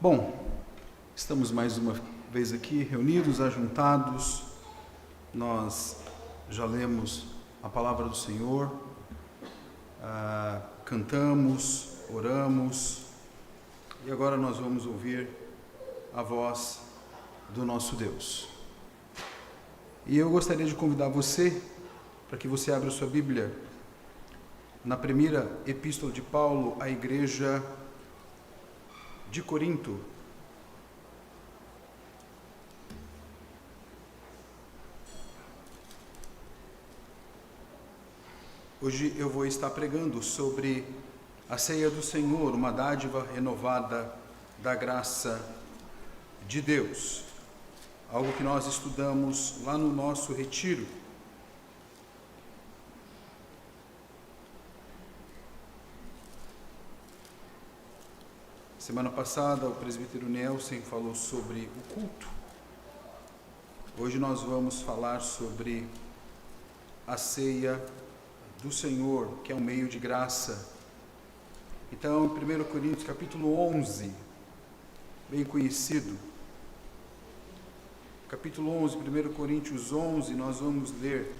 Bom, estamos mais uma vez aqui reunidos, ajuntados. Nós já lemos a palavra do Senhor, cantamos, oramos e agora nós vamos ouvir a voz do nosso Deus. E eu gostaria de convidar você para que você abra sua Bíblia na primeira epístola de Paulo à igreja de Corinto. Hoje eu vou estar pregando sobre a ceia do Senhor, uma dádiva renovada da graça de Deus. Algo que nós estudamos lá no nosso retiro. Semana passada o presbítero Nelson falou sobre o culto. Hoje nós vamos falar sobre a ceia do Senhor, que é um meio de graça. Então, em 1 Coríntios capítulo 11, bem conhecido, capítulo 11, 1 Coríntios 11, nós vamos ler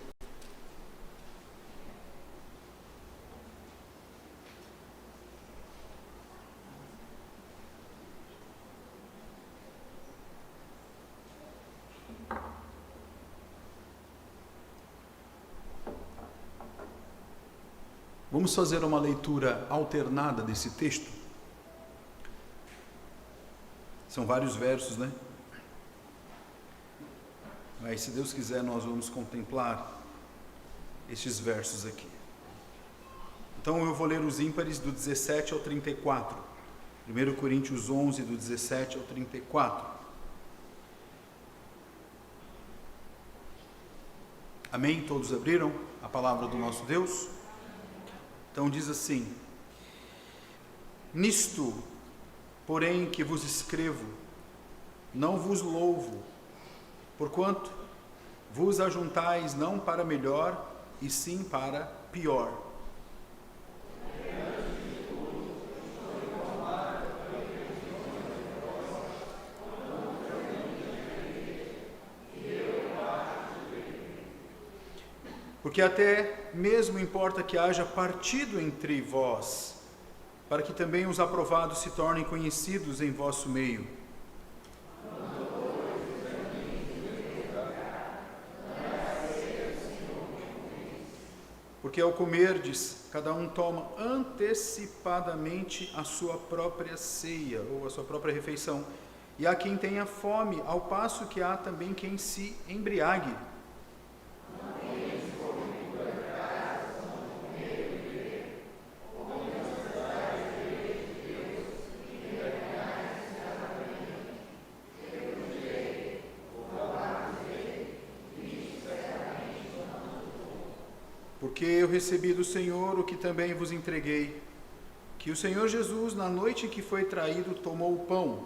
Vamos fazer uma leitura alternada desse texto. São vários versos, né? Mas, se Deus quiser, nós vamos contemplar estes versos aqui. Então, eu vou ler os ímpares do 17 ao 34. 1 Coríntios 11, do 17 ao 34. Amém? Todos abriram a palavra do nosso Deus? Então diz assim: nisto, porém, que vos escrevo, não vos louvo, porquanto vos ajuntais não para melhor, e sim para pior. Porque até mesmo importa que haja partido entre vós, para que também os aprovados se tornem conhecidos em vosso meio. Porque ao comerdes, cada um toma antecipadamente a sua própria ceia, ou a sua própria refeição, e há quem tenha fome, ao passo que há também quem se embriague. Porque eu recebi do Senhor o que também vos entreguei, que o Senhor Jesus, na noite em que foi traído, tomou o pão.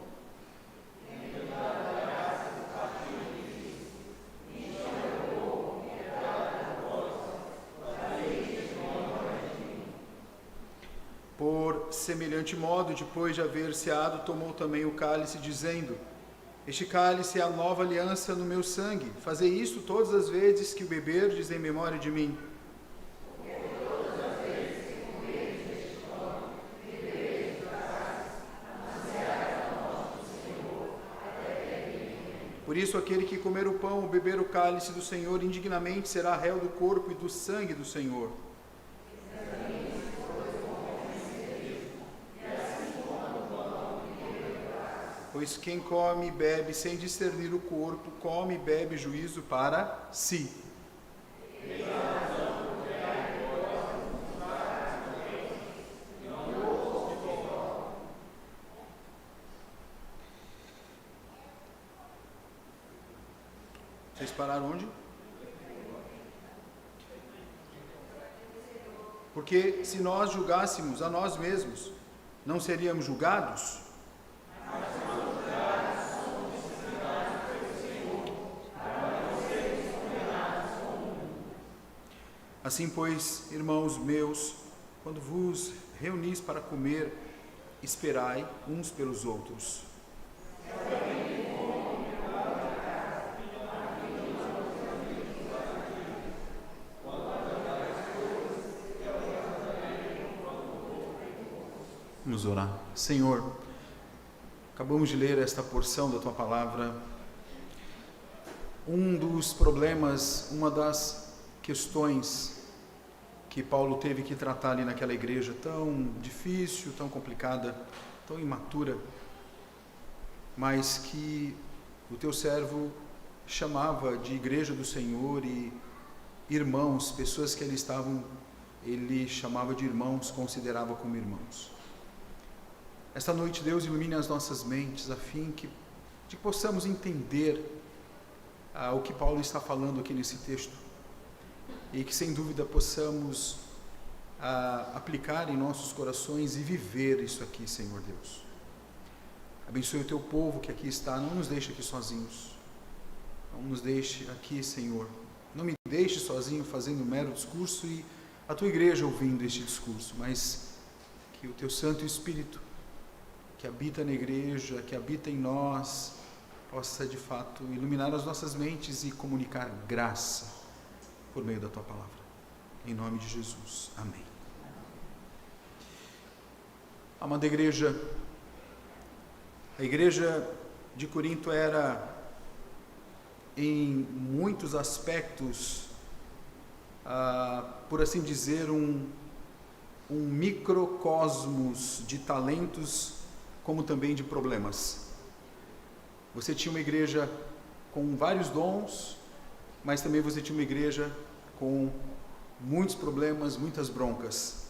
Por semelhante modo, depois de haver ceado, tomou também o cálice, dizendo: este cálice é a nova aliança no meu sangue. Fazei isto todas as vezes que o beberdes em memória de mim. Por isso, aquele que comer o pão ou beber o cálice do Senhor indignamente será réu do corpo e do sangue do Senhor. Pois quem come e bebe sem discernir o corpo, come e bebe juízo para si. Vocês pararam onde? Porque se nós julgássemos a nós mesmos, não seríamos julgados? Assim, pois, irmãos meus, quando vos reunis para comer, esperai uns pelos outros. Vamos orar. Senhor, acabamos de ler esta porção da Tua Palavra. Um dos problemas, uma das questões que Paulo teve que tratar ali naquela igreja tão difícil, tão complicada, tão imatura, mas que o Teu servo chamava de igreja do Senhor e irmãos, pessoas que ali estavam, ele chamava de irmãos, considerava como irmãos. Esta noite, Deus, ilumine as nossas mentes, a fim de que possamos entender o que Paulo está falando aqui nesse texto, e que, sem dúvida, possamos aplicar em nossos corações e viver isso aqui, Senhor Deus. Abençoe o Teu povo que aqui está, não nos deixe aqui sozinhos, não nos deixe aqui, Senhor, não me deixe sozinho fazendo um mero discurso e a Tua igreja ouvindo este discurso, mas que o Teu Santo Espírito, que habita na igreja, que habita em nós, possa de fato iluminar as nossas mentes e comunicar graça por meio da Tua Palavra. Em nome de Jesus. Amém. Amada igreja, a igreja de Corinto era, em muitos aspectos, por assim dizer, um microcosmos de talentos, como também de problemas. Você tinha uma igreja com vários dons, mas também você tinha uma igreja com muitos problemas, muitas broncas.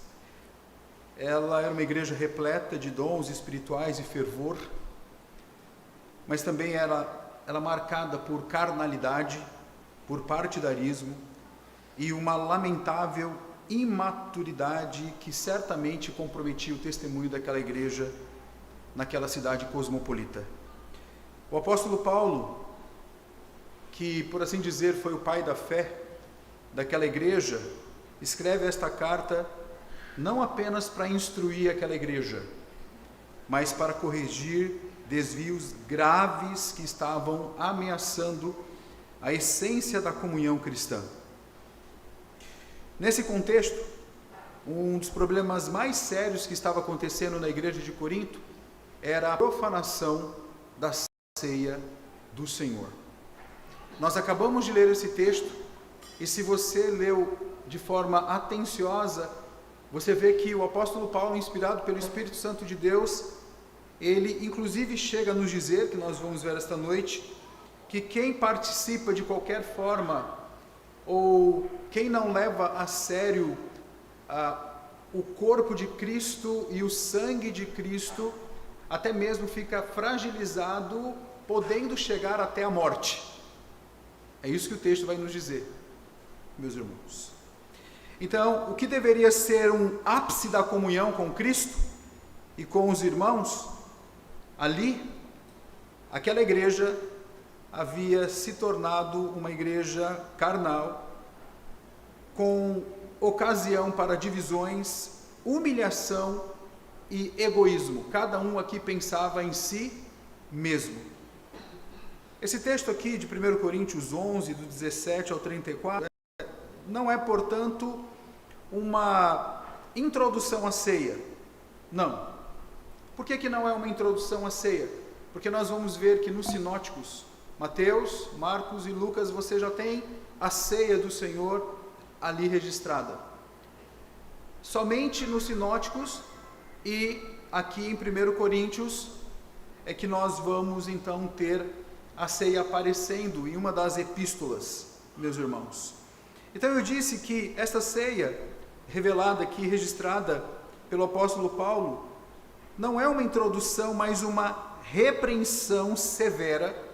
Ela era uma igreja repleta de dons espirituais e fervor, mas também era marcada por carnalidade, por partidarismo e uma lamentável imaturidade que certamente comprometia o testemunho daquela igreja naquela cidade cosmopolita. O apóstolo Paulo, que por assim dizer foi o pai da fé daquela igreja, escreve esta carta não apenas para instruir aquela igreja, mas para corrigir desvios graves que estavam ameaçando a essência da comunhão cristã. Nesse contexto, um dos problemas mais sérios que estava acontecendo na igreja de Corinto era a profanação da ceia do Senhor. Nós acabamos de ler esse texto, e se você leu de forma atenciosa, você vê que o apóstolo Paulo, inspirado pelo Espírito Santo de Deus, ele inclusive chega a nos dizer, que nós vamos ver esta noite, que quem participa de qualquer forma, ou quem não leva a sério o corpo de Cristo e o sangue de Cristo, até mesmo fica fragilizado, podendo chegar até a morte. É isso que o texto vai nos dizer, meus irmãos. Então, o que deveria ser um ápice da comunhão com Cristo e com os irmãos, ali, aquela igreja havia se tornado uma igreja carnal, com ocasião para divisões, humilhação e egoísmo. Cada um aqui pensava em si mesmo. Esse texto aqui de 1 Coríntios 11, do 17 ao 34, não é, portanto, uma introdução à ceia. Não. Por que não é uma introdução à ceia? Porque nós vamos ver que nos sinóticos, Mateus, Marcos e Lucas, você já tem a ceia do Senhor ali registrada. Somente nos sinóticos e aqui em 1 Coríntios é que nós vamos então ter a ceia aparecendo em uma das epístolas, meus irmãos. Então eu disse que esta ceia revelada aqui, registrada pelo apóstolo Paulo, não é uma introdução, mas uma repreensão severa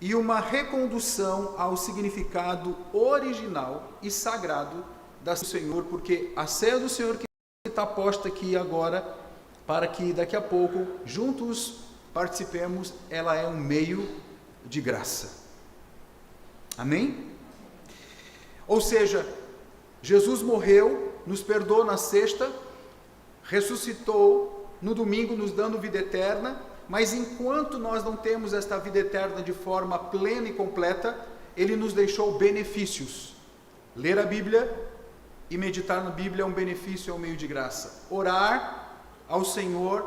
e uma recondução ao significado original e sagrado da ceia do Senhor, porque a ceia do Senhor que está posta aqui agora, para que daqui a pouco juntos participemos, ela é um meio de graça. Amém? Ou seja, Jesus morreu, nos perdoou na sexta, ressuscitou no domingo, nos dando vida eterna, mas enquanto nós não temos esta vida eterna de forma plena e completa, Ele nos deixou benefícios. Ler a Bíblia e meditar na Bíblia é um benefício, é um meio de graça. Orar ao Senhor,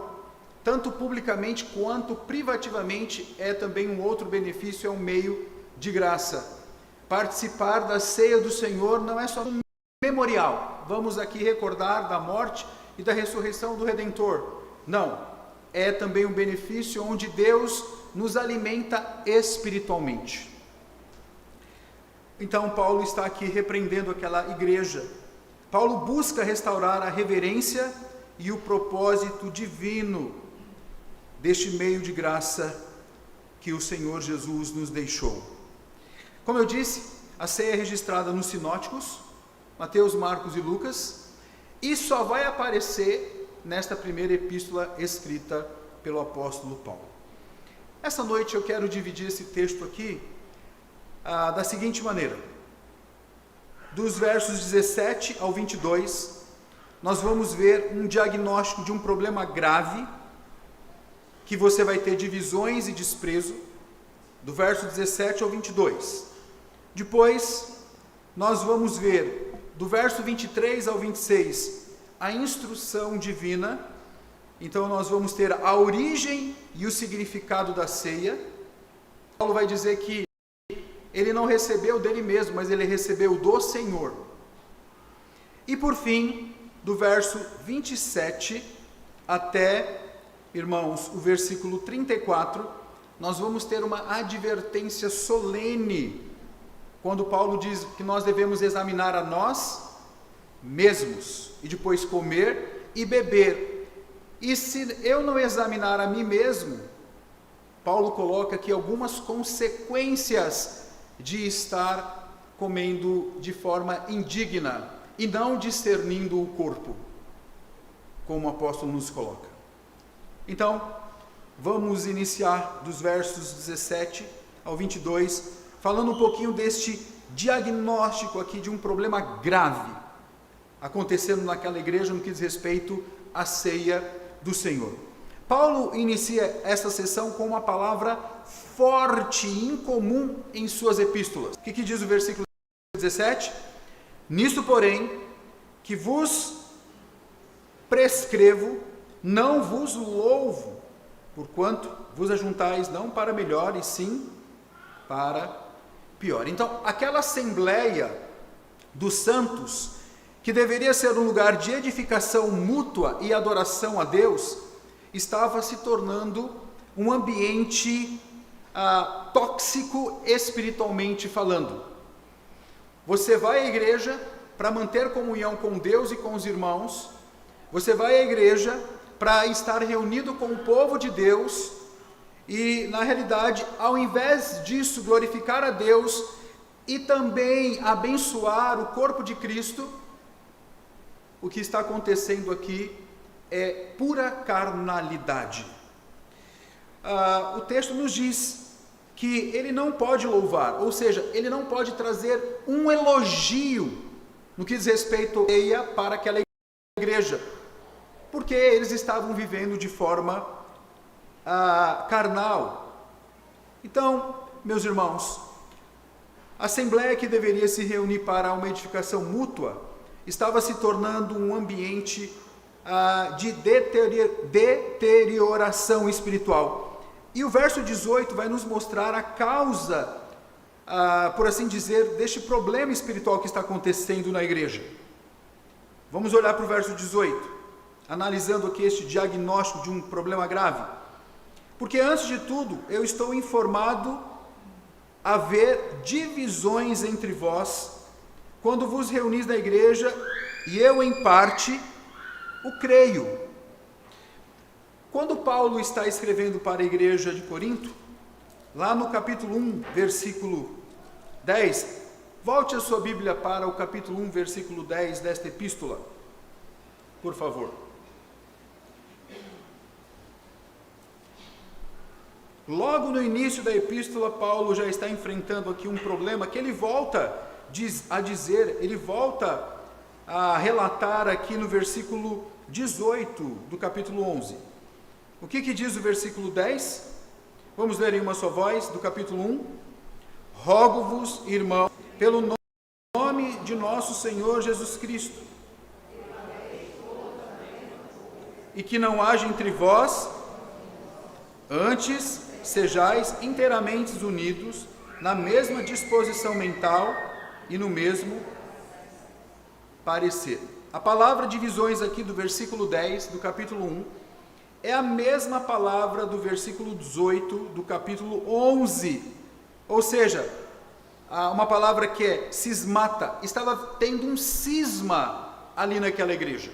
tanto publicamente quanto privativamente, é também um outro benefício, é um meio de graça. Participar da ceia do Senhor não é só um memorial, vamos aqui recordar da morte e da ressurreição do Redentor. Não, é também um benefício onde Deus nos alimenta espiritualmente. Então Paulo está aqui repreendendo aquela igreja. Paulo busca restaurar a reverência e o propósito divino deste meio de graça que o Senhor Jesus nos deixou. Como eu disse, a ceia é registrada nos sinóticos, Mateus, Marcos e Lucas, e só vai aparecer nesta primeira epístola escrita pelo apóstolo Paulo. Essa noite eu quero dividir esse texto aqui da seguinte maneira: dos versos 17 ao 22, nós vamos ver um diagnóstico de um problema grave, que você vai ter divisões e desprezo, do verso 17 ao 22. Depois, nós vamos ver, do verso 23 ao 26, a instrução divina. Então, nós vamos ter a origem e o significado da ceia. Paulo vai dizer que ele não recebeu dele mesmo, mas ele recebeu do Senhor. E por fim, do verso 27 até, irmãos, o versículo 34, nós vamos ter uma advertência solene, quando Paulo diz que nós devemos examinar a nós mesmos, e depois comer e beber. E se eu não examinar a mim mesmo, Paulo coloca aqui algumas consequências de estar comendo de forma indigna e não discernindo o corpo, como o apóstolo nos coloca. Então, vamos iniciar dos versos 17 ao 22, falando um pouquinho deste diagnóstico aqui de um problema grave acontecendo naquela igreja no que diz respeito à ceia do Senhor. Paulo inicia esta sessão com uma palavra forte e incomum em suas epístolas. O que diz o versículo 17? Nisto, porém, que vos prescrevo, não vos louvo, porquanto vos ajuntais não para melhor, e sim para pior. Então, aquela assembleia dos santos, que deveria ser um lugar de edificação mútua e adoração a Deus, estava se tornando um ambiente tóxico espiritualmente falando. Você vai à igreja para manter comunhão com Deus e com os irmãos, você vai à igreja para estar reunido com o povo de Deus, e na realidade, ao invés disso, glorificar a Deus e também abençoar o corpo de Cristo, o que está acontecendo aqui é pura carnalidade. O texto nos diz que ele não pode louvar, ou seja, ele não pode trazer um elogio no que diz respeito para aquela igreja, porque eles estavam vivendo de forma carnal. Então, meus irmãos, a assembleia que deveria se reunir para uma edificação mútua estava se tornando um ambiente de deterioração espiritual. E o verso 18 vai nos mostrar a causa, por assim dizer, deste problema espiritual que está acontecendo na igreja. Vamos olhar para o verso 18, analisando aqui este diagnóstico de um problema grave. Porque antes de tudo, eu estou informado haver divisões entre vós, quando vos reunis na igreja, e eu em parte o creio. Quando Paulo está escrevendo para a igreja de Corinto, lá no capítulo 1, versículo 10, volte a sua Bíblia para o capítulo 1, versículo 10 desta epístola, por favor. Logo no início da epístola, Paulo já está enfrentando aqui um problema que ele volta a relatar aqui no versículo 18 do capítulo 11. O que diz o versículo 10? Vamos ler em uma só voz, do capítulo 1. Rogo-vos, irmãos, pelo nome de nosso Senhor Jesus Cristo, e que não haja entre vós, antes sejais inteiramente unidos na mesma disposição mental e no mesmo parecer. A palavra divisões aqui do versículo 10 do capítulo 1 é a mesma palavra do versículo 18 do capítulo 11, ou seja, uma palavra que é cismata. Estava tendo um cisma ali naquela igreja.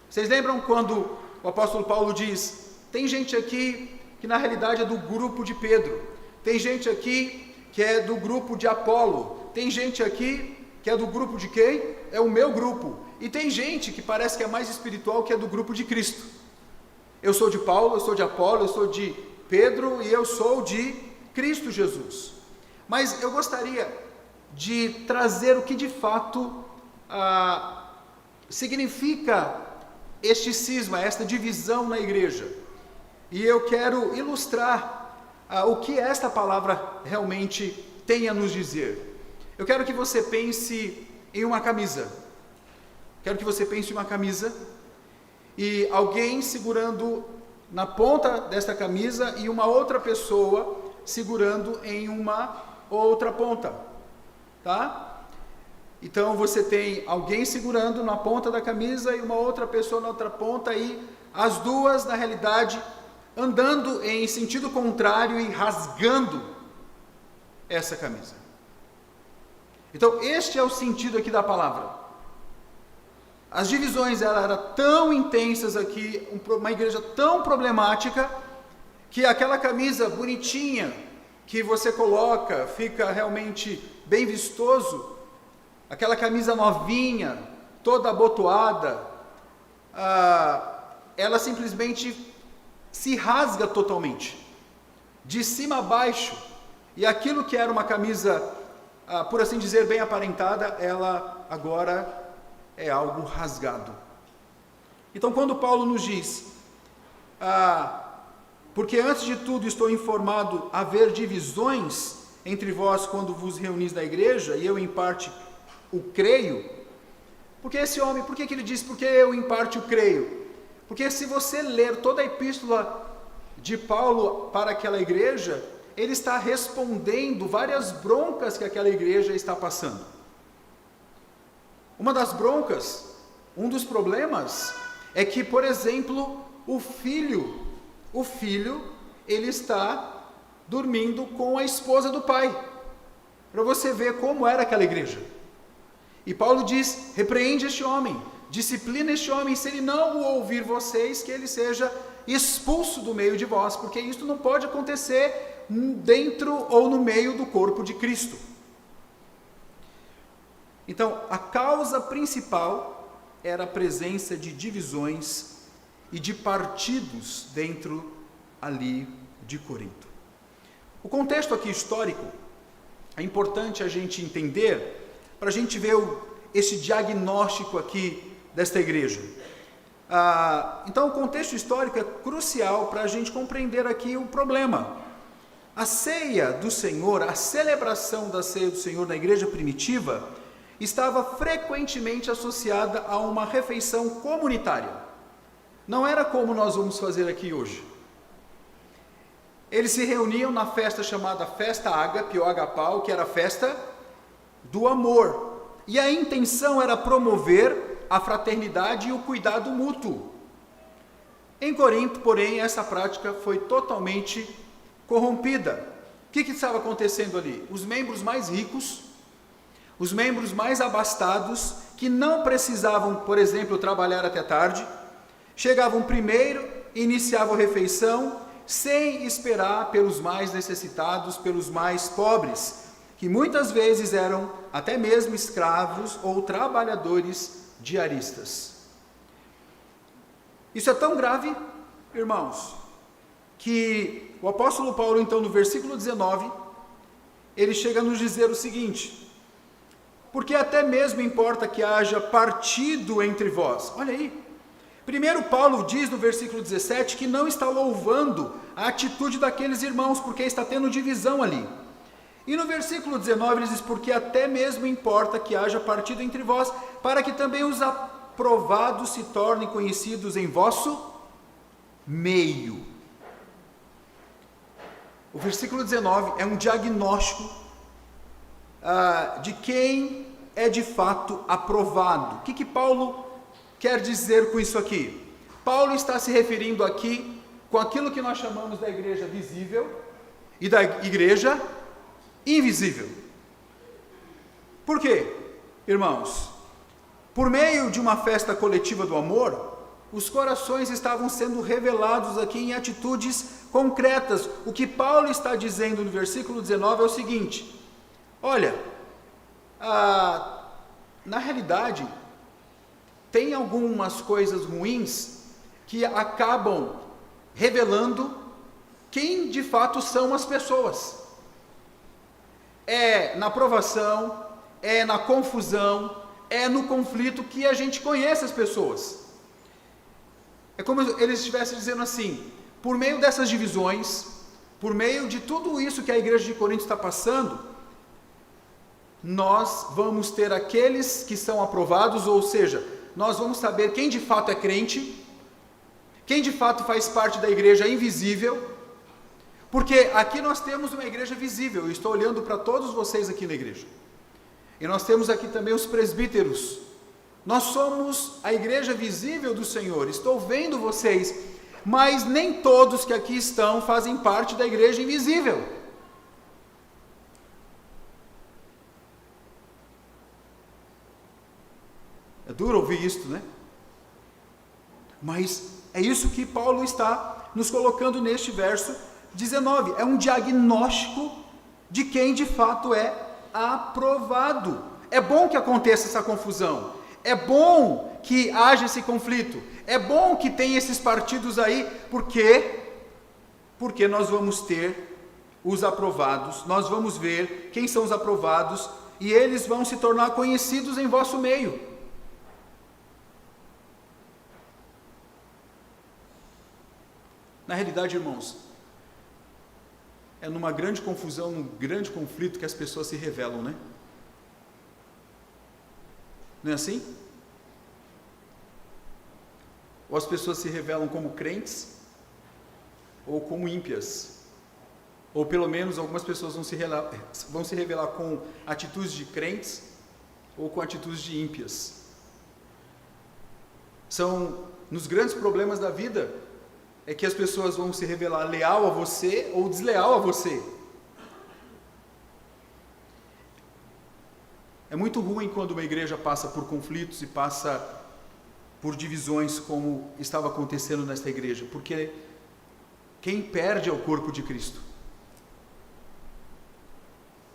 Vocês lembram quando o apóstolo Paulo diz: tem gente aqui que na realidade é do grupo de Pedro, tem gente aqui que é do grupo de Apolo, tem gente aqui que é do grupo de quem? É o meu grupo, e tem gente que parece que é mais espiritual, que é do grupo de Cristo. Eu sou de Paulo, eu sou de Apolo, eu sou de Pedro e eu sou de Cristo Jesus. Mas eu gostaria de trazer o que de fato significa este cisma, esta divisão na igreja. E eu quero ilustrar o que esta palavra realmente tem a nos dizer. Eu quero que você pense em uma camisa. Quero que você pense em uma camisa e alguém segurando na ponta desta camisa e uma outra pessoa segurando em uma outra ponta, tá? Então você tem alguém segurando na ponta da camisa e uma outra pessoa na outra ponta, e as duas na realidade andando em sentido contrário e rasgando essa camisa. Então este é o sentido aqui da palavra. As divisões eram tão intensas aqui, uma igreja tão problemática, que aquela camisa bonitinha que você coloca, fica realmente bem vistoso, aquela camisa novinha, toda abotoada, ela simplesmente se rasga totalmente, de cima a baixo, e aquilo que era uma camisa, por assim dizer, bem aparentada, ela agora é algo rasgado. Então, quando Paulo nos diz, porque antes de tudo estou informado haver divisões entre vós quando vos reunis na igreja, e eu em parte o creio, porque esse homem, por que ele diz, porque eu em parte o creio? Porque se você ler toda a epístola de Paulo para aquela igreja, ele está respondendo várias broncas que aquela igreja está passando. Uma das broncas, um dos problemas, é que, por exemplo, o filho, ele está dormindo com a esposa do pai, para você ver como era aquela igreja. E Paulo diz, repreende este homem, disciplina este homem, se ele não o ouvir vocês, que ele seja expulso do meio de vós, porque isso não pode acontecer dentro ou no meio do corpo de Cristo. Então, a causa principal era a presença de divisões e de partidos dentro ali de Corinto. O contexto aqui histórico é importante a gente entender, para a gente ver esse diagnóstico aqui desta igreja. Então, o contexto histórico é crucial para a gente compreender aqui o problema. A ceia do Senhor, a celebração da ceia do Senhor na igreja primitiva, estava frequentemente associada a uma refeição comunitária. Não era como nós vamos fazer aqui hoje. Eles se reuniam na festa chamada Festa Ágape ou Agapau, que era a festa do amor. E a intenção era promover a fraternidade e o cuidado mútuo. Em Corinto, porém, essa prática foi totalmente corrompida. O que estava acontecendo ali? Os membros mais ricos, os membros mais abastados, que não precisavam, por exemplo, trabalhar até tarde, chegavam primeiro, iniciavam a refeição, sem esperar pelos mais necessitados, pelos mais pobres, que muitas vezes eram até mesmo escravos ou trabalhadores diaristas. Isso é tão grave, irmãos, que o apóstolo Paulo, então, no versículo 19, ele chega a nos dizer o seguinte: porque até mesmo importa que haja partido entre vós. Olha aí, primeiro Paulo diz no versículo 17 que não está louvando a atitude daqueles irmãos, porque está tendo divisão ali. E no versículo 19 ele diz, porque até mesmo importa que haja partido entre vós, para que também os aprovados se tornem conhecidos em vosso meio. O versículo 19 é um diagnóstico de quem é de fato aprovado. O que Paulo quer dizer com isso aqui? Paulo está se referindo aqui com aquilo que nós chamamos da igreja visível e da igreja invisível. Por quê, irmãos? Por meio de uma festa coletiva do amor, os corações estavam sendo revelados aqui em atitudes concretas. O que Paulo está dizendo no versículo 19 é o seguinte: olha, na realidade, tem algumas coisas ruins que acabam revelando quem de fato são as pessoas. É na provação, é na confusão, é no conflito que a gente conhece as pessoas. É como eles estivessem dizendo assim: por meio dessas divisões, por meio de tudo isso que a igreja de Corinto está passando, nós vamos ter aqueles que são aprovados, ou seja, nós vamos saber quem de fato é crente, quem de fato faz parte da igreja invisível, porque aqui nós temos uma igreja visível. Eu estou olhando para todos vocês aqui na igreja, e nós temos aqui também os presbíteros. Nós somos a igreja visível do Senhor. Estou vendo vocês, mas nem todos que aqui estão fazem parte da igreja invisível. É duro ouvir isto, né? Mas é isso que Paulo está nos colocando neste verso 19. É um diagnóstico de quem de fato é aprovado. É bom que aconteça essa confusão. É bom que haja esse conflito. É bom que tenha esses partidos aí. Por quê? Porque nós vamos ter os aprovados. Nós vamos ver quem são os aprovados e eles vão se tornar conhecidos em vosso meio. Na realidade, irmãos, é numa grande confusão, num grande conflito que as pessoas se revelam, né? Não é assim? Ou as pessoas se revelam como crentes, ou como ímpias. Ou pelo menos algumas pessoas vão se revelar com atitudes de crentes, ou com atitudes de ímpias. São nos grandes problemas da vida, é que as pessoas vão se revelar leal a você ou desleal a você. É muito ruim quando uma igreja passa por conflitos e passa por divisões como estava acontecendo nesta igreja, porque quem perde é o corpo de Cristo.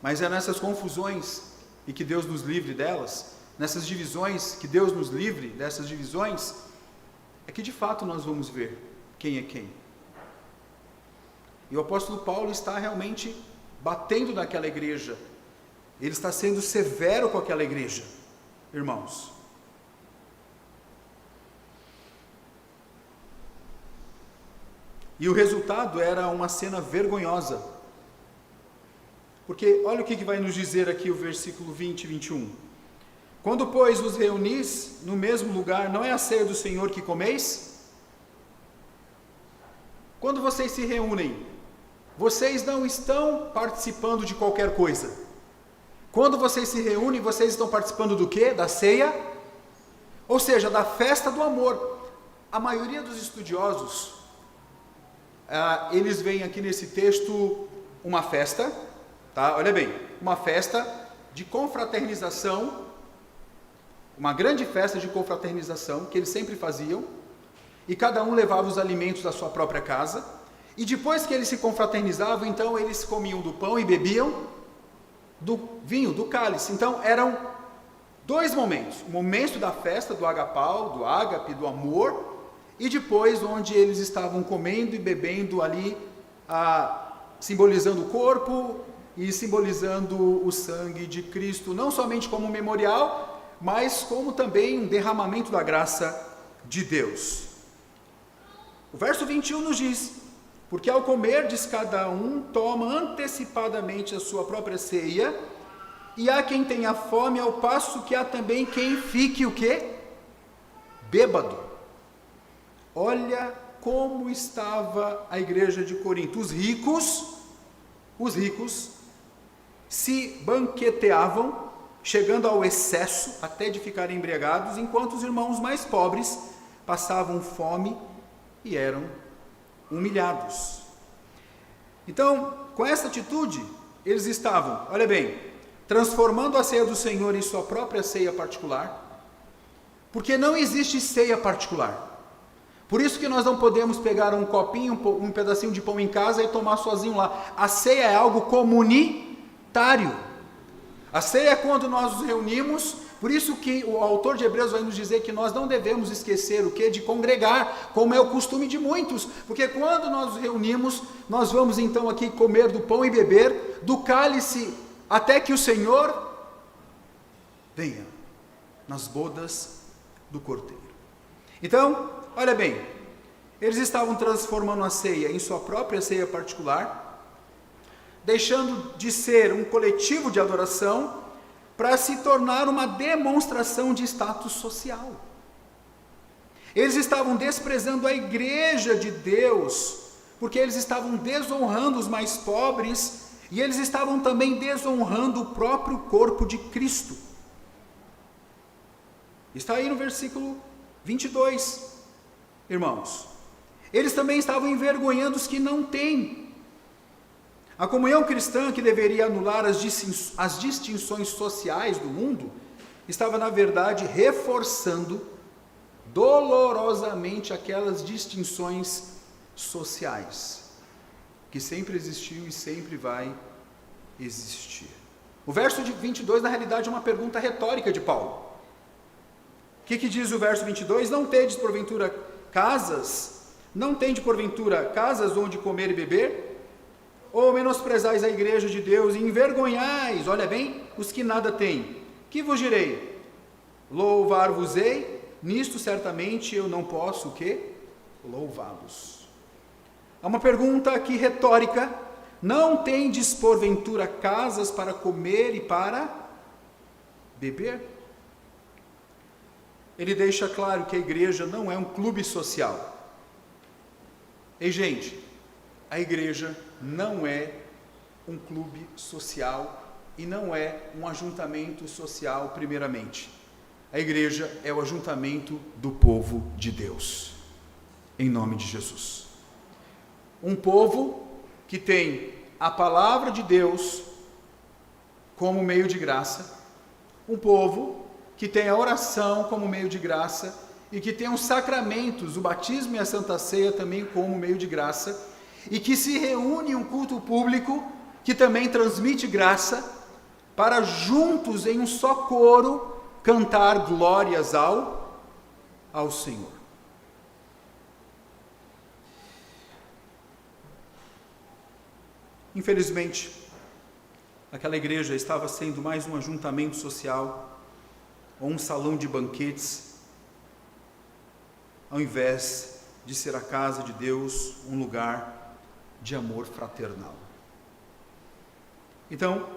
Mas é nessas confusões, e que Deus nos livre delas, nessas divisões, que Deus nos livre dessas divisões, é que de fato nós vamos ver quem é quem. E o apóstolo Paulo está realmente batendo naquela igreja. Ele está sendo severo com aquela igreja, irmãos. E o resultado era uma cena vergonhosa. Porque olha o que vai nos dizer aqui o versículo 20 e 21. Quando, pois, vos reunis no mesmo lugar, não é a ceia do Senhor que comeis? Quando vocês se reúnem, vocês não estão participando de qualquer coisa. Quando vocês se reúnem, vocês estão participando do quê? Da ceia? Ou seja, da festa do amor. A maioria dos estudiosos, eles veem aqui nesse texto uma festa, tá? Olha bem, uma festa de confraternização, uma grande festa de confraternização, que eles sempre faziam, e cada um levava os alimentos da sua própria casa, e depois que eles se confraternizavam, então eles comiam do pão e bebiam do vinho, do cálice. Então eram dois momentos: o momento da festa, do agapau, do ágape, do amor, e depois onde eles estavam comendo e bebendo ali, simbolizando o corpo e simbolizando o sangue de Cristo, não somente como memorial, mas como também um derramamento da graça de Deus. O verso 21 nos diz: porque ao comerdes cada um toma antecipadamente a sua própria ceia, e há quem tenha fome, ao passo que há também quem fique o quê? Bêbado. Olha como estava a igreja de Corinto. Os ricos se banqueteavam, chegando ao excesso até de ficarem embriagados, enquanto os irmãos mais pobres passavam fome e eram humilhados. Então, com essa atitude, eles estavam, olha bem, transformando a ceia do Senhor em sua própria ceia particular, porque não existe ceia particular. Por isso que nós não podemos pegar um copinho, um pedacinho de pão em casa e tomar sozinho lá. A ceia é algo comunitário. A ceia é quando nós nos reunimos, por isso que o autor de Hebreus vai nos dizer que nós não devemos esquecer o que? De congregar, como é o costume de muitos, porque quando nós nos reunimos, nós vamos então aqui comer do pão e beber do cálice, até que o Senhor venha nas bodas do Cordeiro. Então, olha bem, eles estavam transformando a ceia em sua própria ceia particular, deixando de ser um coletivo de adoração para se tornar uma demonstração de status social. Eles estavam desprezando a igreja de Deus, porque eles estavam desonrando os mais pobres e eles estavam também desonrando o próprio corpo de Cristo. Está aí no versículo 22, irmãos. Eles também estavam envergonhando os que não têm. A comunhão cristã, que deveria anular as distinções sociais do mundo, estava, na verdade, reforçando dolorosamente aquelas distinções sociais, que sempre existiu e sempre vai existir. O verso de 22, na realidade, é uma pergunta retórica de Paulo. O que diz o verso 22? Não tendes porventura casas? Não tendes porventura casas onde comer e beber? Ou menosprezais a igreja de Deus e envergonhais, olha bem, os que nada têm? Que vos direi? Louvar-vos-ei? Nisto certamente eu não posso o quê? Louvá-los. Há uma pergunta aqui retórica. Não tendes porventura casas para comer e para beber? Ele deixa claro que a igreja não é um clube social. Ei, gente, a igreja não é um clube social e não é um ajuntamento social primeiramente. A igreja é o ajuntamento do povo de Deus, em nome de Jesus. Um povo que tem a palavra de Deus como meio de graça, um povo que tem a oração como meio de graça e que tem os sacramentos, o batismo e a Santa Ceia também como meio de graça, e que se reúne em um culto público que também transmite graça, para juntos em um só coro cantar glórias ao Senhor. Infelizmente, aquela igreja estava sendo mais um ajuntamento social, ou um salão de banquetes, ao invés de ser a casa de Deus, um lugar de amor fraternal. Então,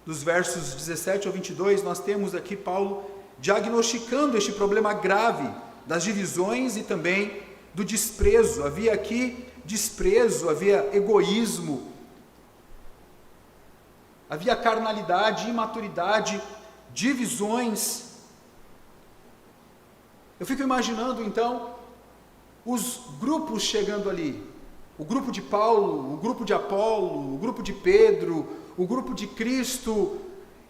dos versos 17 ao 22, nós temos aqui Paulo diagnosticando este problema grave das divisões e também do desprezo. Havia aqui desprezo, havia egoísmo, havia carnalidade, imaturidade, divisões. Eu fico imaginando então os grupos chegando ali, o grupo de Paulo, o grupo de Apolo, o grupo de Pedro, o grupo de Cristo,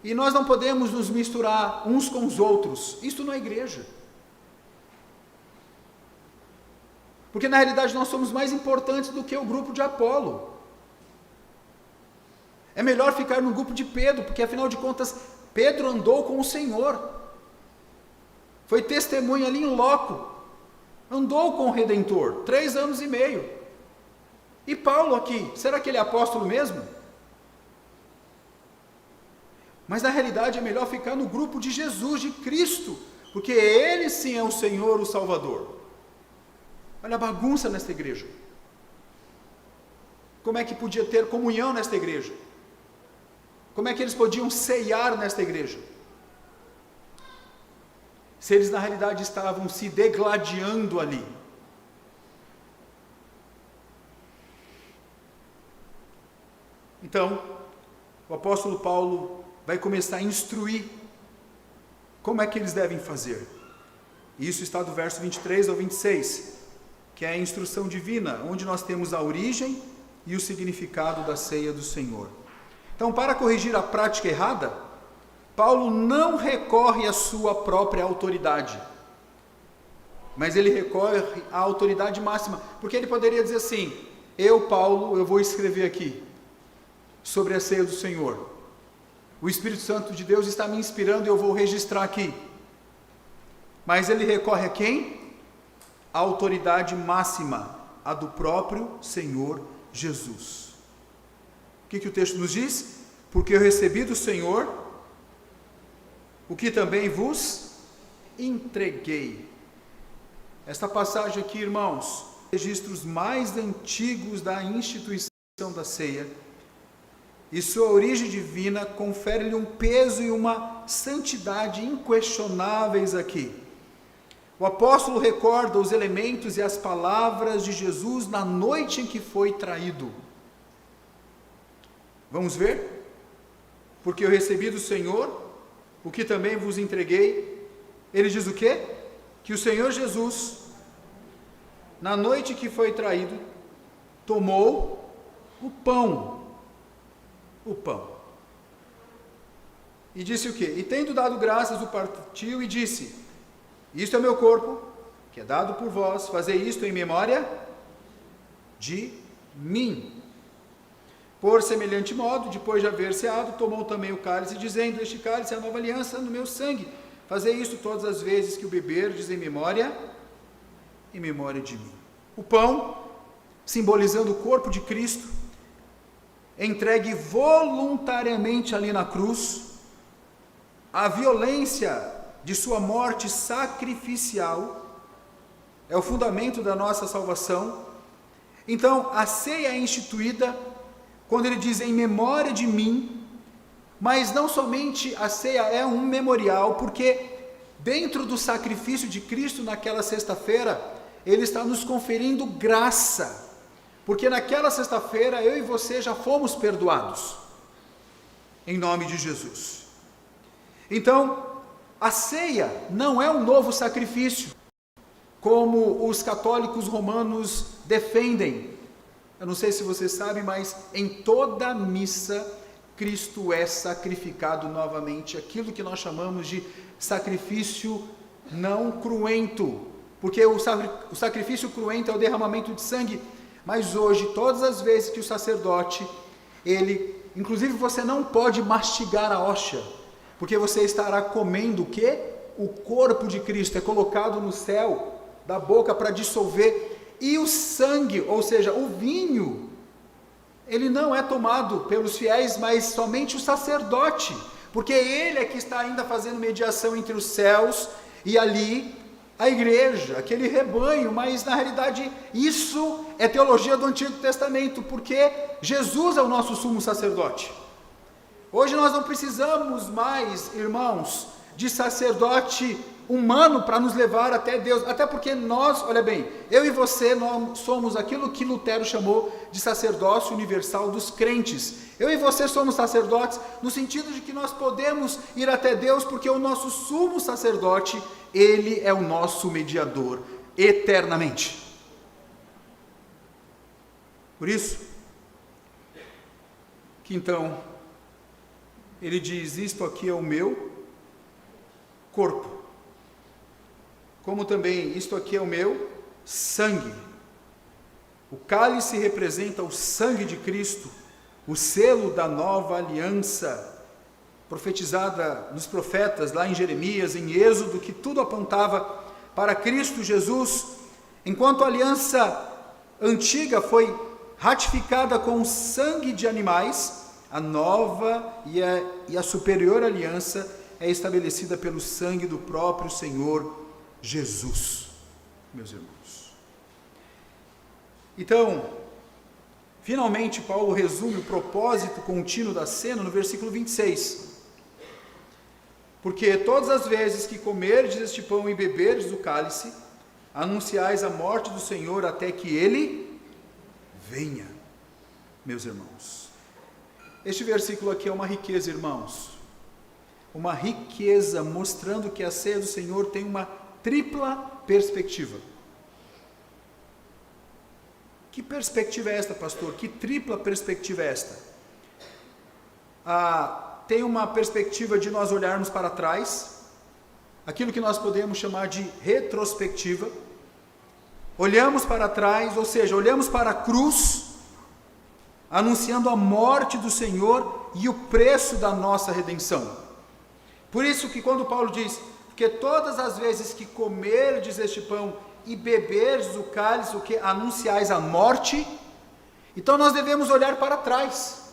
e nós não podemos nos misturar uns com os outros. Isso não é igreja. Porque na realidade nós somos mais importantes do que o grupo de Apolo. É melhor ficar no grupo de Pedro, porque afinal de contas Pedro andou com o Senhor, foi testemunha ali em loco, andou com o Redentor 3 anos e meio. E Paulo aqui, será que ele é apóstolo mesmo? Mas na realidade é melhor ficar no grupo de Jesus, de Cristo, porque ele sim é o Senhor, o Salvador. Olha a bagunça nesta igreja. Como é que podia ter comunhão nesta igreja? Como é que eles podiam ceiar nesta igreja? Se eles na realidade estavam se degladiando ali. Então, o apóstolo Paulo vai começar a instruir como é que eles devem fazer. Isso está do verso 23 ao 26, que é a instrução divina, onde nós temos a origem e o significado da ceia do Senhor. Então, para corrigir a prática errada, Paulo não recorre à sua própria autoridade, mas ele recorre à autoridade máxima, porque ele poderia dizer assim: eu, Paulo, eu vou escrever aqui sobre a ceia do Senhor. O Espírito Santo de Deus está me inspirando e eu vou registrar aqui. Mas ele recorre a quem? A autoridade máxima, a do próprio Senhor Jesus. O que o texto nos diz? Porque eu recebi do Senhor o que também vos entreguei. Esta passagem aqui, irmãos, registros mais antigos da instituição da ceia, e sua origem divina confere-lhe um peso e uma santidade inquestionáveis aqui. O apóstolo recorda os elementos e as palavras de Jesus na noite em que foi traído. Vamos ver? Porque eu recebi do Senhor o que também vos entreguei. Ele diz o quê? Que o Senhor Jesus, na noite que foi traído, tomou o pão. E disse o quê? E tendo dado graças, o partiu e disse: isto é meu corpo, que é dado por vós, fazei isto em memória de mim. Por semelhante modo, depois de haver ceado, tomou também o cálice, dizendo: este cálice é a nova aliança no meu sangue. Fazei isto todas as vezes que o beberdes em memória de mim. O pão, simbolizando o corpo de Cristo, entregue voluntariamente ali na cruz, a violência de sua morte sacrificial é o fundamento da nossa salvação. Então, a ceia é instituída quando ele diz em memória de mim, mas não somente a ceia é um memorial, porque dentro do sacrifício de Cristo naquela sexta-feira, ele está nos conferindo graça, porque naquela sexta-feira eu e você já fomos perdoados, em nome de Jesus. Então, a ceia não é um novo sacrifício, como os católicos romanos defendem. Eu não sei se você sabe, mas em toda missa, Cristo é sacrificado novamente, aquilo que nós chamamos de sacrifício não cruento, porque o sacrifício cruento é o derramamento de sangue, mas hoje, todas as vezes que o sacerdote, inclusive você não pode mastigar a hóstia, porque você estará comendo o quê? O corpo de Cristo, é colocado no céu da boca para dissolver. E o sangue, ou seja, o vinho, ele não é tomado pelos fiéis, mas somente o sacerdote, porque ele é que está ainda fazendo mediação entre os céus e ali a igreja, aquele rebanho. Mas na realidade isso é teologia do Antigo Testamento, porque Jesus é o nosso sumo sacerdote. Hoje nós não precisamos mais, irmãos, de sacerdote humano para nos levar até Deus, até porque nós, olha bem, eu e você, nós somos aquilo que Lutero chamou de sacerdócio universal dos crentes. Eu e você somos sacerdotes no sentido de que nós podemos ir até Deus, porque o nosso sumo sacerdote, ele é o nosso mediador eternamente. Por isso que então ele diz: isto aqui é o meu corpo, como também isto aqui é o meu sangue. O cálice representa o sangue de Cristo, o selo da nova aliança, profetizada nos profetas, lá em Jeremias, em Êxodo, que tudo apontava para Cristo Jesus. Enquanto a aliança antiga foi ratificada com o sangue de animais, a nova e a superior aliança é estabelecida pelo sangue do próprio Senhor Jesus, meus irmãos. Então, finalmente Paulo resume o propósito contínuo da cena no versículo 26. Porque todas as vezes que comerdes este pão e beberdes do cálice, anunciais a morte do Senhor até que ele venha. Meus irmãos, Este versículo aqui é uma riqueza, irmãos. Uma riqueza mostrando que a ceia do Senhor tem uma tripla perspectiva. Que perspectiva é esta, pastor? Que tripla perspectiva é esta? Tem uma perspectiva de nós olharmos para trás, aquilo que nós podemos chamar de retrospectiva. Olhamos para trás, ou seja, olhamos para a cruz, anunciando a morte do Senhor e o preço da nossa redenção. Por isso que quando Paulo diz, que todas as vezes que comerdes este pão e beberdes o cálice, o que anunciais a morte, então nós devemos olhar para trás.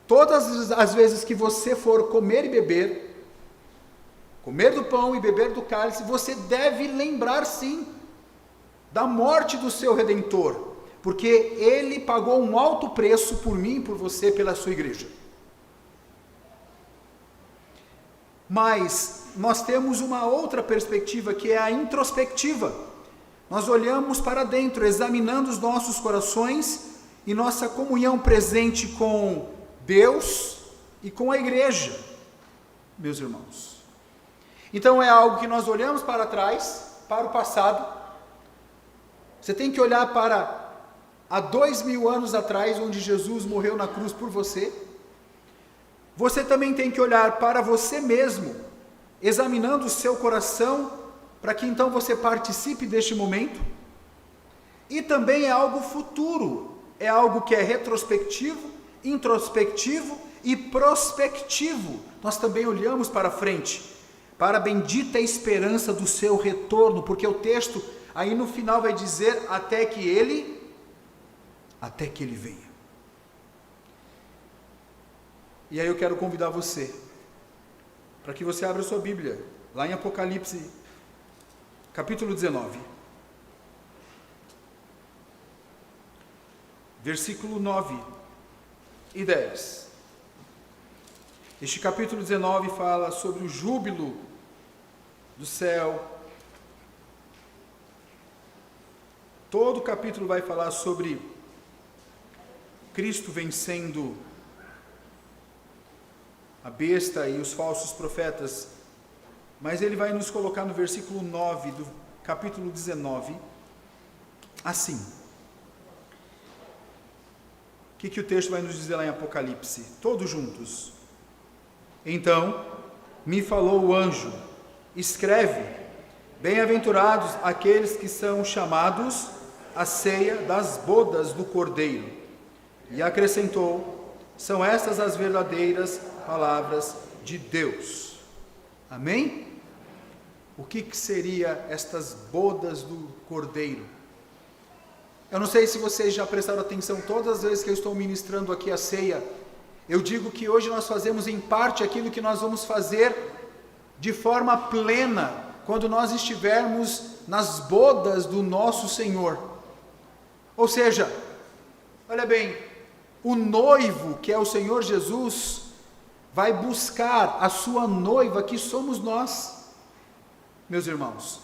Todas as vezes que você for comer e beber, comer do pão e beber do cálice, você deve lembrar sim, da morte do seu Redentor, porque Ele pagou um alto preço por mim, por você, pela sua igreja. Mas nós temos uma outra perspectiva, que é a introspectiva. Nós olhamos para dentro, examinando os nossos corações e nossa comunhão presente com Deus e com a igreja, meus irmãos. Então é algo que nós olhamos para trás, para o passado. Você tem que olhar para há 2000 anos atrás, onde Jesus morreu na cruz por você. Você também tem que olhar para você mesmo, examinando o seu coração, para que então você participe deste momento. E também é algo futuro, é algo que é retrospectivo, introspectivo e prospectivo. Nós também olhamos para frente, para a bendita esperança do seu retorno, porque o texto aí no final vai dizer até que ele venha. E aí eu quero convidar você, para que você abra sua Bíblia, lá em Apocalipse, capítulo 19, versículo 9 e 10. Este capítulo 19 fala sobre o júbilo do céu. Todo o capítulo vai falar sobre Cristo vencendo a besta e os falsos profetas, mas ele vai nos colocar no versículo 9 do capítulo 19, assim. O que o texto vai nos dizer lá em Apocalipse? Todos juntos. Então, me falou o anjo, escreve, bem-aventurados aqueles que são chamados à ceia das bodas do Cordeiro. E acrescentou, são estas as verdadeiras palavras de Deus. Amém? O que seria estas bodas do Cordeiro? Eu não sei se vocês já prestaram atenção, todas as vezes que eu estou ministrando aqui a ceia, eu digo que hoje nós fazemos em parte aquilo que nós vamos fazer de forma plena, quando nós estivermos nas bodas do nosso Senhor. Ou seja, olha bem, o noivo, que é o Senhor Jesus, vai buscar a sua noiva, que somos nós, meus irmãos.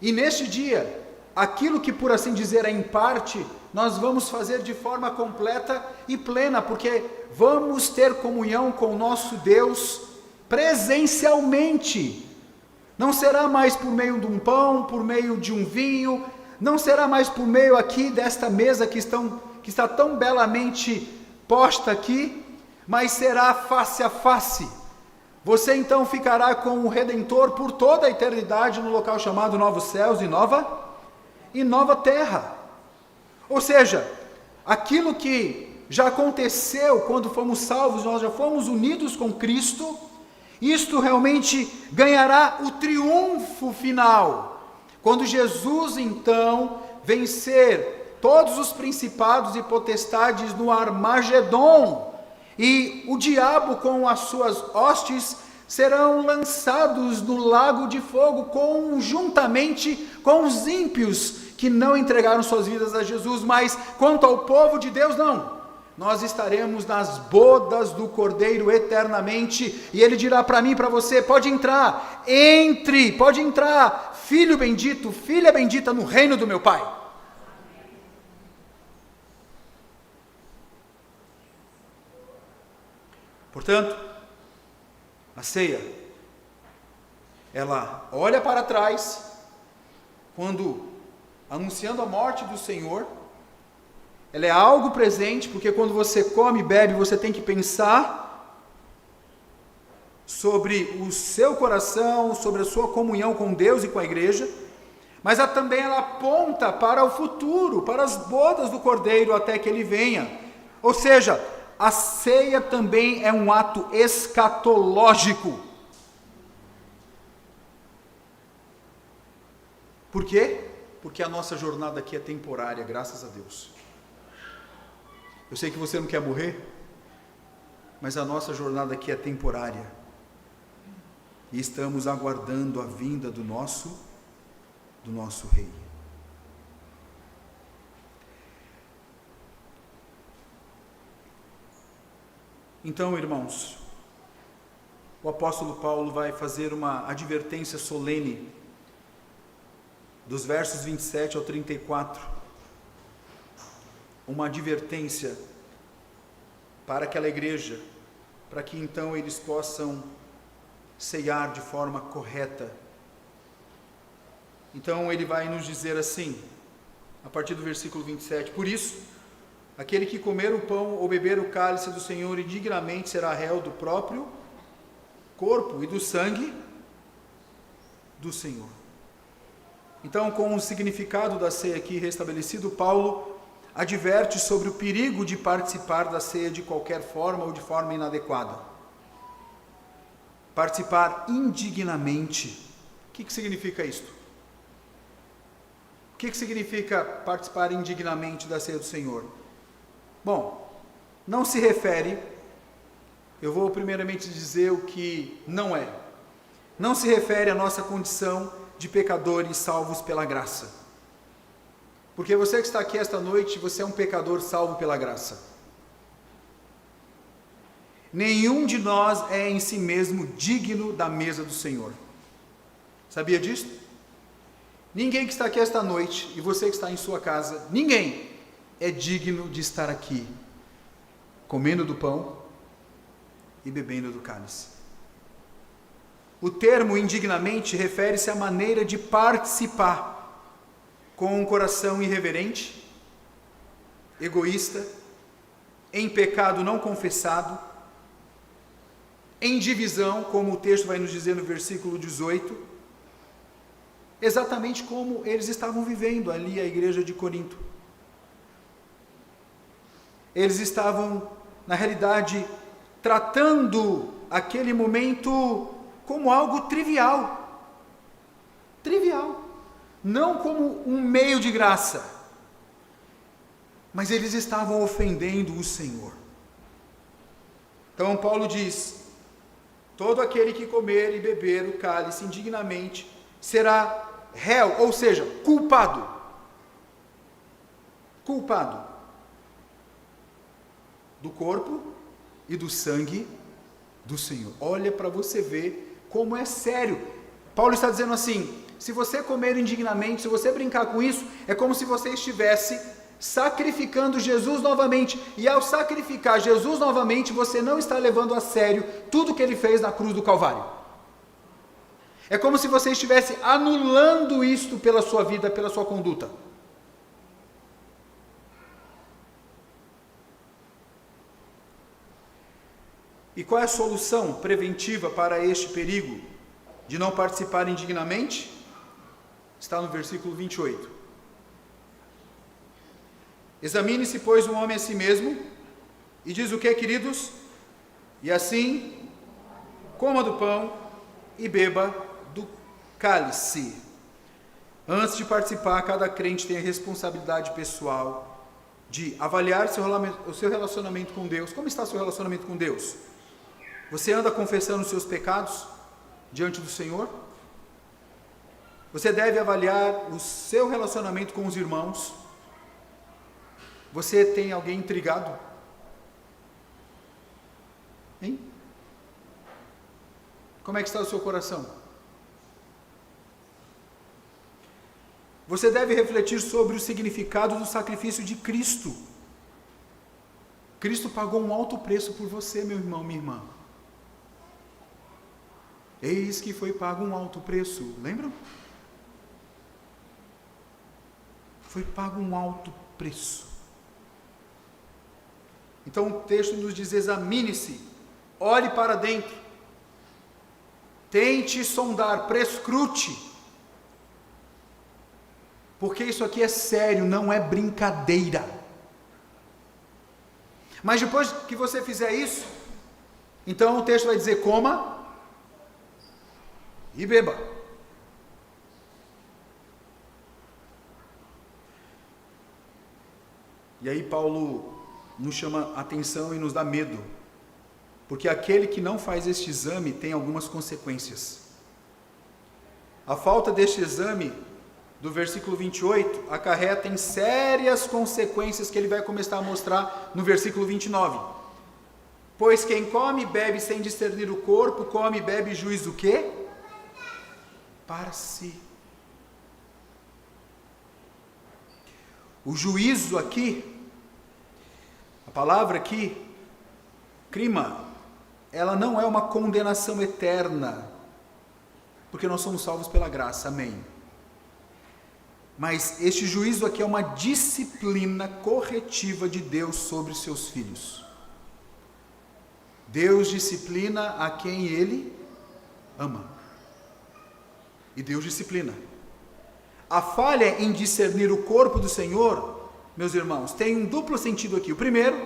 E neste dia, aquilo que por assim dizer é em parte, nós vamos fazer de forma completa e plena, porque vamos ter comunhão com o nosso Deus presencialmente. Não será mais por meio de um pão, por meio de um vinho, não será mais por meio aqui desta mesa que está tão belamente posta aqui, mas será face a face. Você então ficará com o Redentor por toda a eternidade no local chamado Novos Céus e Nova Terra. Ou seja, aquilo que já aconteceu quando fomos salvos, nós já fomos unidos com Cristo, isto realmente ganhará o triunfo final, quando Jesus então vencer todos os principados e potestades no Armagedon, e o diabo com as suas hostes serão lançados no lago de fogo, conjuntamente com os ímpios que não entregaram suas vidas a Jesus. Mas quanto ao povo de Deus, não, nós estaremos nas bodas do Cordeiro eternamente, e ele dirá para mim e para você, pode entrar, entre, pode entrar, filho bendito, filha bendita, no reino do meu Pai. Portanto, a ceia, ela olha para trás, quando anunciando a morte do Senhor. Ela é algo presente, porque quando você come e bebe, você tem que pensar sobre o seu coração, sobre a sua comunhão com Deus e com a igreja, mas também ela aponta para o futuro, para as bodas do Cordeiro até que ele venha. Ou seja, a ceia também é um ato escatológico. Por quê? Porque a nossa jornada aqui é temporária, graças a Deus. Eu sei que você não quer morrer, mas a nossa jornada aqui é temporária. E estamos aguardando a vinda do nosso Rei. Então, irmãos, o apóstolo Paulo vai fazer uma advertência solene dos versos 27 ao 34, uma advertência para aquela igreja, para que então eles possam ceiar de forma correta. Então ele vai nos dizer assim, a partir do versículo 27, por isso, aquele que comer o pão ou beber o cálice do Senhor indignamente será réu do próprio corpo e do sangue do Senhor. Então, com o significado da ceia aqui restabelecido, Paulo adverte sobre o perigo de participar da ceia de qualquer forma ou de forma inadequada. Participar indignamente. O que significa isto? O que significa participar indignamente da ceia do Senhor? Bom, não se refere, eu vou primeiramente dizer o que não é. Não se refere à nossa condição de pecadores salvos pela graça. Porque você que está aqui esta noite, você é um pecador salvo pela graça. Nenhum de nós é em si mesmo digno da mesa do Senhor. Sabia disso? Ninguém que está aqui esta noite, e você que está em sua casa, ninguém é digno de estar aqui, comendo do pão e bebendo do cálice. O termo indignamente refere-se à maneira de participar com um coração irreverente, egoísta, em pecado não confessado, em divisão, como o texto vai nos dizer no versículo 18, exatamente como eles estavam vivendo ali a igreja de Corinto. Eles estavam, na realidade, tratando aquele momento como algo trivial, não como um meio de graça, mas eles estavam ofendendo o Senhor. Então Paulo diz, todo aquele que comer e beber o cálice indignamente será réu, ou seja, culpado do corpo e do sangue do Senhor. Olha para você ver como é sério. Paulo está dizendo assim, se você comer indignamente, se você brincar com isso, é como se você estivesse sacrificando Jesus novamente, e ao sacrificar Jesus novamente, você não está levando a sério tudo que ele fez na cruz do Calvário. É como se você estivesse anulando isto pela sua vida, pela sua conduta. E qual é a solução preventiva para este perigo de não participar indignamente? Está no versículo 28. Examine-se, pois, um homem a si mesmo, e diz o que, queridos? E assim, coma do pão e beba do cálice. Antes de participar, cada crente tem a responsabilidade pessoal de avaliar o seu relacionamento com Deus. Como está o seu relacionamento com Deus? Você anda confessando os seus pecados diante do Senhor? Você deve avaliar o seu relacionamento com os irmãos. Você tem alguém intrigado? Hein? Como é que está o seu coração? Você deve refletir sobre o significado do sacrifício de Cristo. Cristo pagou um alto preço por você, meu irmão, minha irmã. Eis que foi pago um alto preço, lembram? Foi pago um alto preço. Então o texto nos diz: examine-se, olhe para dentro, tente sondar, prescrute, porque isso aqui é sério, não é brincadeira. Mas depois que você fizer isso, então o texto vai dizer: coma e beba. E aí Paulo nos chama a atenção e nos dá medo, porque aquele que não faz este exame tem algumas consequências. A falta deste exame, do versículo 28, acarreta em sérias consequências que ele vai começar a mostrar no versículo 29. Pois quem come e bebe sem discernir o corpo, come e bebe juízo o quê? Para si. O juízo aqui, a palavra aqui, crima, ela não é uma condenação eterna, porque nós somos salvos pela graça, amém. Mas este juízo aqui é uma disciplina corretiva de Deus sobre seus filhos. Deus disciplina a quem Ele ama. E Deus disciplina. A falha em discernir o corpo do Senhor, meus irmãos, tem um duplo sentido aqui. O primeiro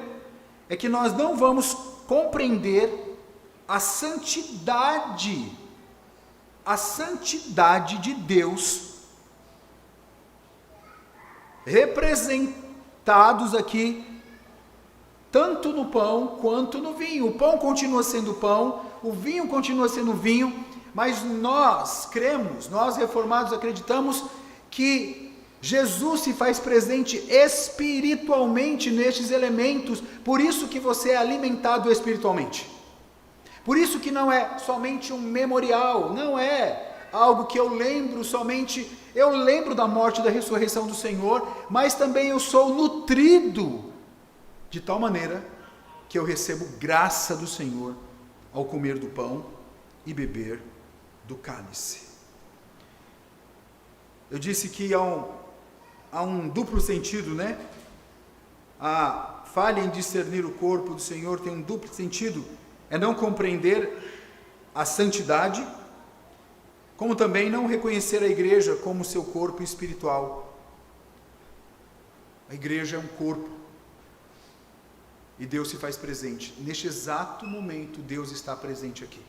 é que nós não vamos compreender a santidade de Deus, representados aqui, tanto no pão quanto no vinho. O pão continua sendo pão, o vinho continua sendo vinho, mas nós cremos, nós reformados acreditamos que Jesus se faz presente espiritualmente nestes elementos, por isso que você é alimentado espiritualmente. Por isso que não é somente um memorial, não é algo que eu lembro somente, eu lembro da morte e da ressurreição do Senhor, mas também eu sou nutrido de tal maneira que eu recebo graça do Senhor ao comer do pão e beber do cálice. Eu disse que há um duplo sentido, né? A falha em discernir o corpo do Senhor tem um duplo sentido, é não compreender a santidade, como também não reconhecer a igreja como seu corpo espiritual. A igreja é um corpo, e Deus se faz presente. Neste exato momento, Deus está presente aqui.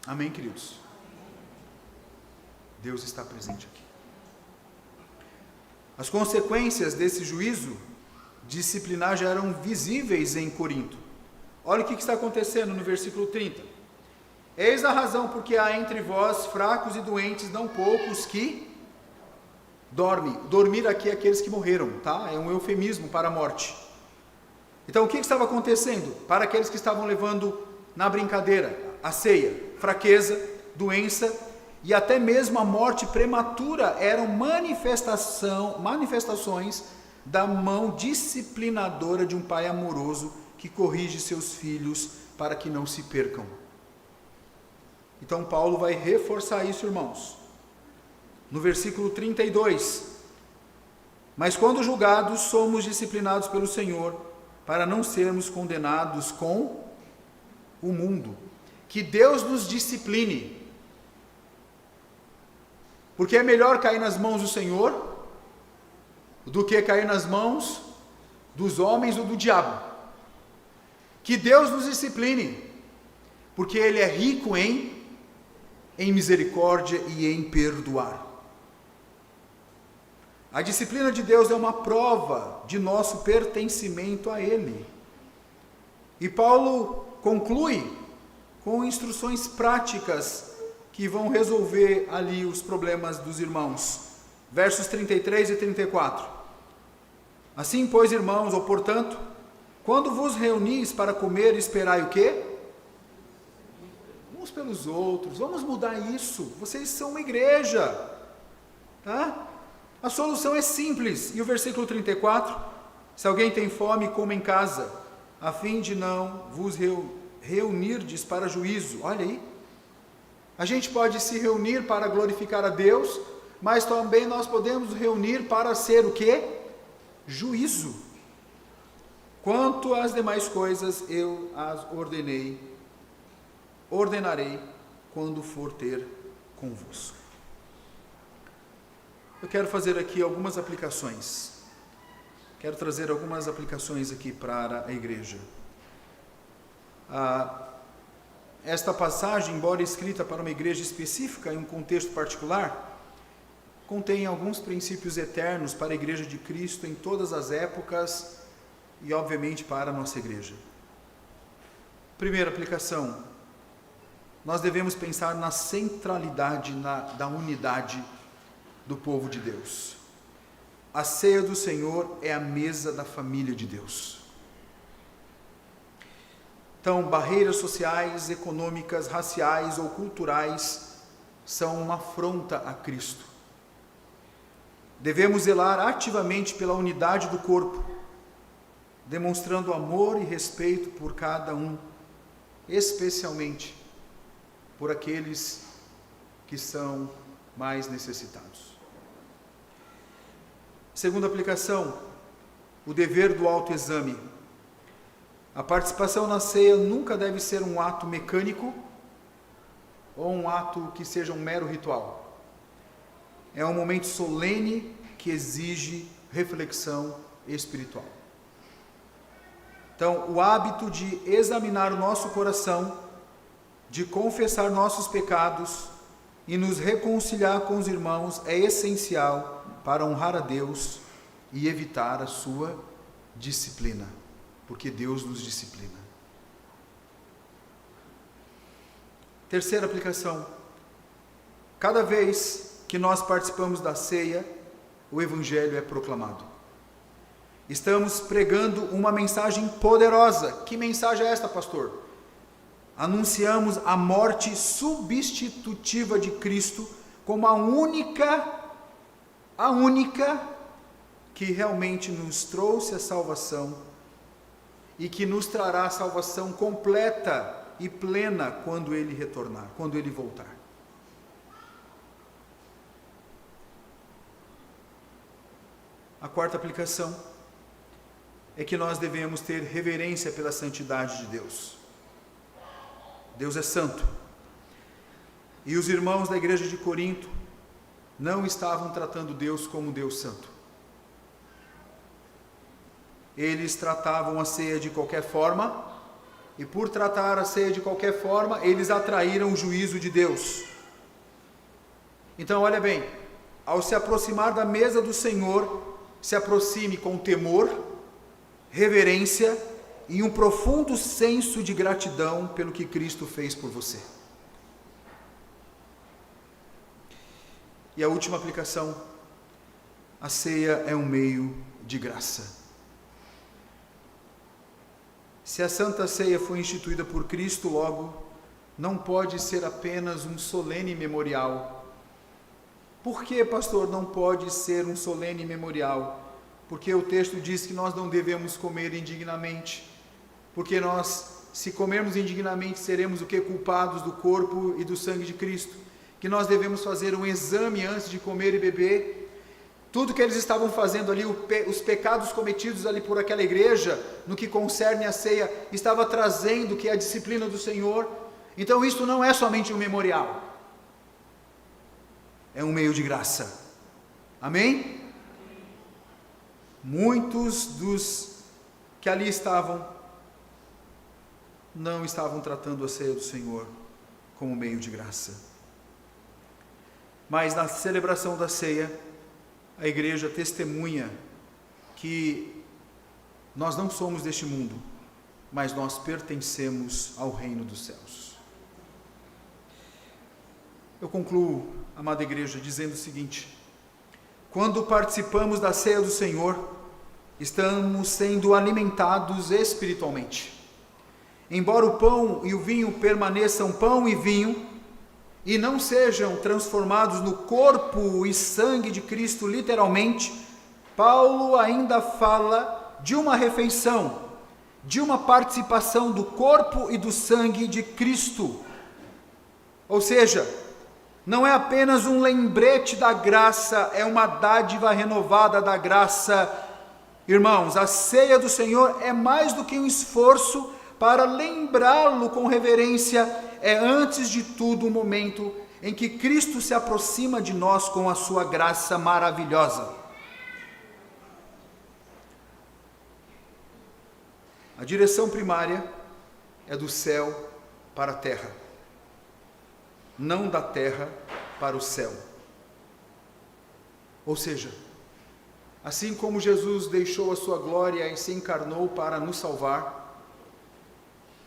Amém, queridos? Deus está presente aqui. As consequências desse juízo disciplinar já eram visíveis em Corinto. Olha o que está acontecendo no versículo 30. Eis a razão porque há entre vós fracos e doentes, não poucos que dormem. Dormir aqui é aqueles que morreram, tá? É um eufemismo para a morte. Então o que estava acontecendo? Para aqueles que estavam levando na brincadeira a ceia, fraqueza, doença e até mesmo a morte prematura eram manifestações da mão disciplinadora de um pai amoroso que corrige seus filhos para que não se percam. Então Paulo vai reforçar isso, irmãos. No versículo 32. Mas quando julgados, somos disciplinados pelo Senhor, para não sermos condenados com o mundo. Que Deus nos discipline. Porque é melhor cair nas mãos do Senhor do que cair nas mãos dos homens ou do diabo. Que Deus nos discipline, porque Ele é rico em misericórdia e em perdoar. A disciplina de Deus é uma prova de nosso pertencimento a Ele. E Paulo conclui com instruções práticas que vão resolver ali os problemas dos irmãos. Versos 33 e 34. Assim, pois, irmãos, ou portanto, quando vos reunis para comer, esperai o quê? Uns pelos outros. Vamos mudar isso. Vocês são uma igreja. Tá? A solução é simples. E o versículo 34? Se alguém tem fome, coma em casa, a fim de não vos reunirdes para juízo. Olha aí. A gente pode se reunir para glorificar a Deus, mas também nós podemos reunir para ser o quê? Juízo. Quanto às demais coisas, eu as ordenarei quando for ter convosco. Eu quero fazer aqui algumas aplicações. Quero trazer algumas aplicações aqui para a igreja. Esta passagem, embora escrita para uma igreja específica, em um contexto particular, contém alguns princípios eternos para a igreja de Cristo em todas as épocas e, obviamente, para a nossa igreja. Primeira aplicação, nós devemos pensar na centralidade, da unidade do povo de Deus. A ceia do Senhor é a mesa da família de Deus. Então, barreiras sociais, econômicas, raciais ou culturais são uma afronta a Cristo. Devemos zelar ativamente pela unidade do corpo, demonstrando amor e respeito por cada um, especialmente por aqueles que são mais necessitados. Segunda aplicação, o dever do autoexame. A participação na ceia nunca deve ser um ato mecânico ou um ato que seja um mero ritual. É um momento solene que exige reflexão espiritual. Então, o hábito de examinar o nosso coração, de confessar nossos pecados e nos reconciliar com os irmãos é essencial para honrar a Deus e evitar a sua disciplina, porque Deus nos disciplina. Terceira aplicação, cada vez que nós participamos da ceia, o Evangelho é proclamado. Estamos pregando uma mensagem poderosa. Que mensagem é esta, pastor? Anunciamos a morte substitutiva de Cristo como a única que realmente nos trouxe a salvação e que nos trará a salvação completa e plena quando Ele retornar, quando Ele voltar. A quarta aplicação é que nós devemos ter reverência pela santidade de Deus. Deus é santo. E os irmãos da igreja de Corinto não estavam tratando Deus como Deus santo. Eles tratavam a ceia de qualquer forma, e por tratar a ceia de qualquer forma, eles atraíram o juízo de Deus. Então, olha bem, ao se aproximar da mesa do Senhor, se aproxime com temor, reverência e um profundo senso de gratidão pelo que Cristo fez por você. E a última aplicação, a ceia é um meio de graça. Se a Santa Ceia foi instituída por Cristo, logo, não pode ser apenas um solene memorial. Por que, pastor, não pode ser um solene memorial? Porque o texto diz que nós não devemos comer indignamente. Porque nós, se comermos indignamente, seremos o que? Culpados do corpo e do sangue de Cristo. Que nós devemos fazer um exame antes de comer e beber. Tudo que eles estavam fazendo ali, os pecados cometidos ali por aquela igreja, no que concerne a ceia, estava trazendo que é a disciplina do Senhor. Então isso não é somente um memorial, é um meio de graça. Amém? Muitos dos que ali estavam, não estavam tratando a ceia do Senhor como meio de graça. Mas na celebração da ceia, a igreja testemunha que nós não somos deste mundo, mas nós pertencemos ao reino dos céus. Eu concluo, amada igreja, dizendo o seguinte: quando participamos da ceia do Senhor, estamos sendo alimentados espiritualmente. Embora o pão e o vinho permaneçam pão e vinho, e não sejam transformados no corpo e sangue de Cristo literalmente, Paulo ainda fala de uma refeição, de uma participação do corpo e do sangue de Cristo. Ou seja, não é apenas um lembrete da graça, é uma dádiva renovada da graça. Irmãos, a ceia do Senhor é mais do que um esforço para lembrá-lo com reverência, é antes de tudo um momento em que Cristo se aproxima de nós com a sua graça maravilhosa. A direção primária é do céu para a terra, não da terra para o céu. Ou seja, assim como Jesus deixou a sua glória e se encarnou para nos salvar,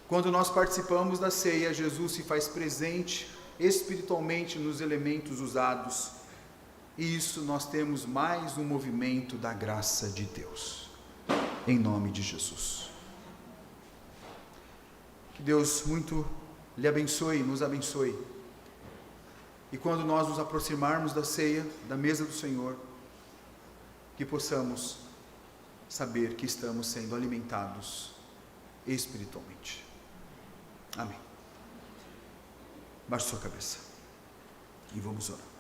quando nós participamos da ceia, Jesus se faz presente espiritualmente nos elementos usados, e isso nós temos mais um movimento da graça de Deus, em nome de Jesus. Que Deus muito lhe abençoe, nos abençoe, e quando nós nos aproximarmos da ceia, da mesa do Senhor, que possamos saber que estamos sendo alimentados espiritualmente. Amém. Baixe sua cabeça e vamos orar.